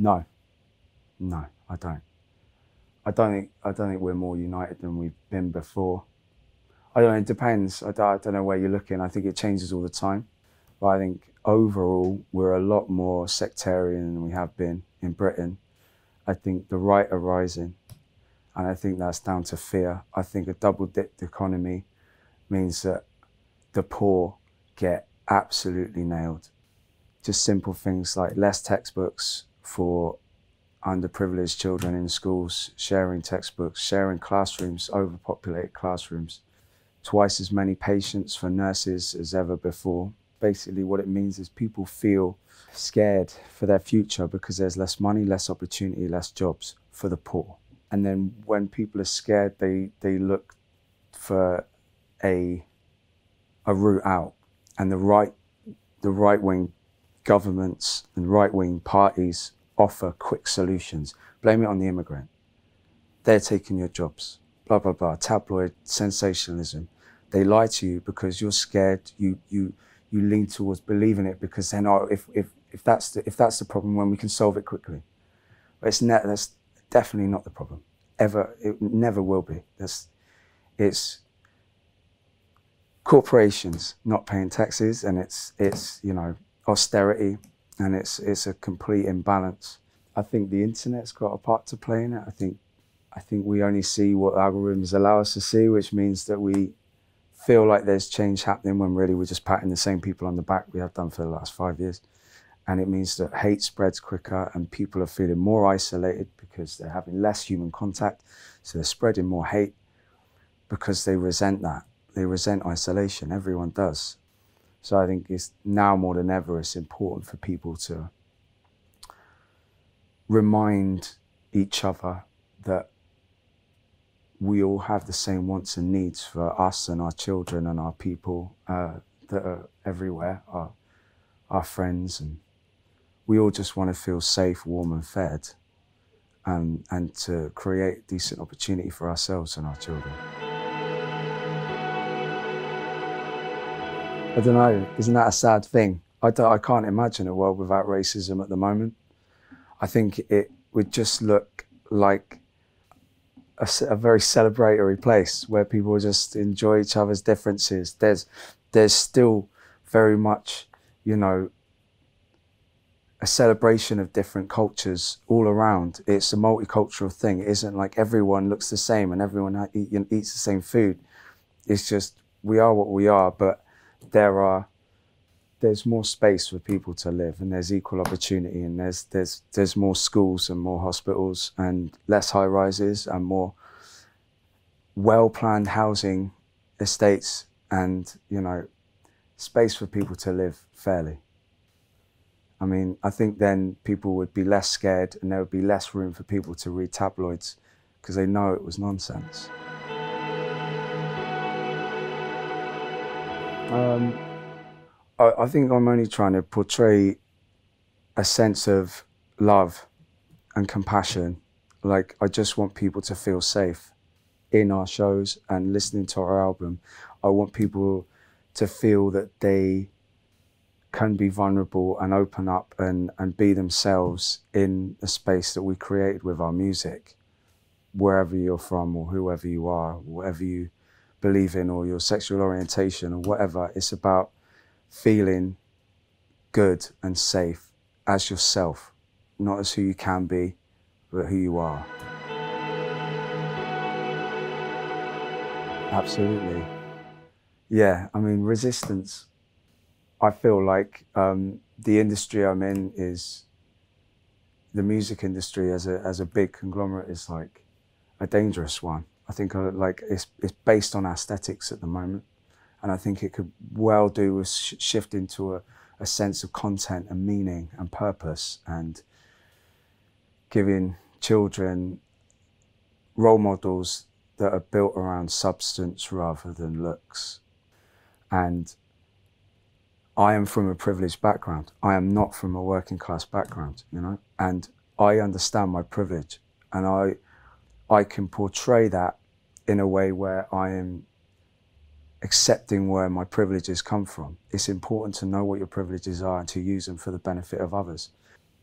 No, no, I don't. I don't think we're more united than we've been before. I don't know, it depends. I don't know where you're looking. I think it changes all the time. But I think overall, we're a lot more sectarian than we have been in Britain. I think the right are rising, and I think that's down to fear. I think a double-dipped economy means that the poor get absolutely nailed. Just simple things like less textbooks for underprivileged children in schools, sharing textbooks, sharing classrooms, overpopulated classrooms, twice as many patients for nurses as ever before. Basically what it means is people feel scared for their future because there's less money, less opportunity, less jobs for the poor. And then when people are scared, they look for a route out. And the right-wing governments and right-wing parties offer quick solutions. Blame it on the immigrant. They're taking your jobs. Blah, blah, blah. Tabloid sensationalism. They lie to you because you're scared. You lean towards believing it because then, oh, if that's the problem, when we can solve it quickly. But that's definitely not the problem. Ever, it never will be. It's corporations not paying taxes, and it's austerity, and it's a complete imbalance. I think the internet's got a part to play in it. I think we only see what algorithms allow us to see, which means that we feel like there's change happening when really we're just patting the same people on the back we have done for the last 5 years. And it means that hate spreads quicker and people are feeling more isolated because they're having less human contact. So they're spreading more hate because they resent that. They resent isolation. Everyone does. So I think it's now more than ever, it's important for people to remind each other that we all have the same wants and needs for us and our children and our people that are everywhere, our friends, and we all just want to feel safe, warm and fed, and to create decent opportunity for ourselves and our children. I don't know, isn't that a sad thing? I can't imagine a world without racism at the moment. I think it would just look like a very celebratory place where people just enjoy each other's differences. There's still very much, a celebration of different cultures all around. It's a multicultural thing. It isn't like everyone looks the same and everyone eats the same food. It's just, we are what we are, but there's more space for people to live, and there's equal opportunity, and there's more schools and more hospitals and less high rises and more well-planned housing estates and, space for people to live fairly. I mean, I think then people would be less scared and there would be less room for people to read tabloids because they know it was nonsense. I think I'm only trying to portray a sense of love and compassion. Like, I just want people to feel safe in our shows and listening to our album. I want people to feel that they can be vulnerable and open up and be themselves in a space that we created with our music, wherever you're from or whoever you are, whatever you believe in or your sexual orientation or whatever. It's about feeling good and safe as yourself, not as who you can be, but who you are. Absolutely. Yeah, I mean, resistance. I feel like the industry I'm in is, the music industry as a big conglomerate is like a dangerous one. I think it's based on aesthetics at the moment. And I think it could well do with shift into a sense of content and meaning and purpose, and giving children role models that are built around substance rather than looks. And I am from a privileged background. I am not from a working class background, and I understand my privilege, and I can portray that in a way where I am accepting where my privileges come from. It's important to know what your privileges are and to use them for the benefit of others.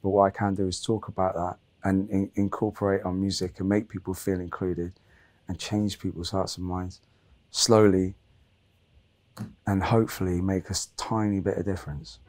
But what I can do is talk about that and incorporate our music and make people feel included and change people's hearts and minds slowly and hopefully make a tiny bit of difference.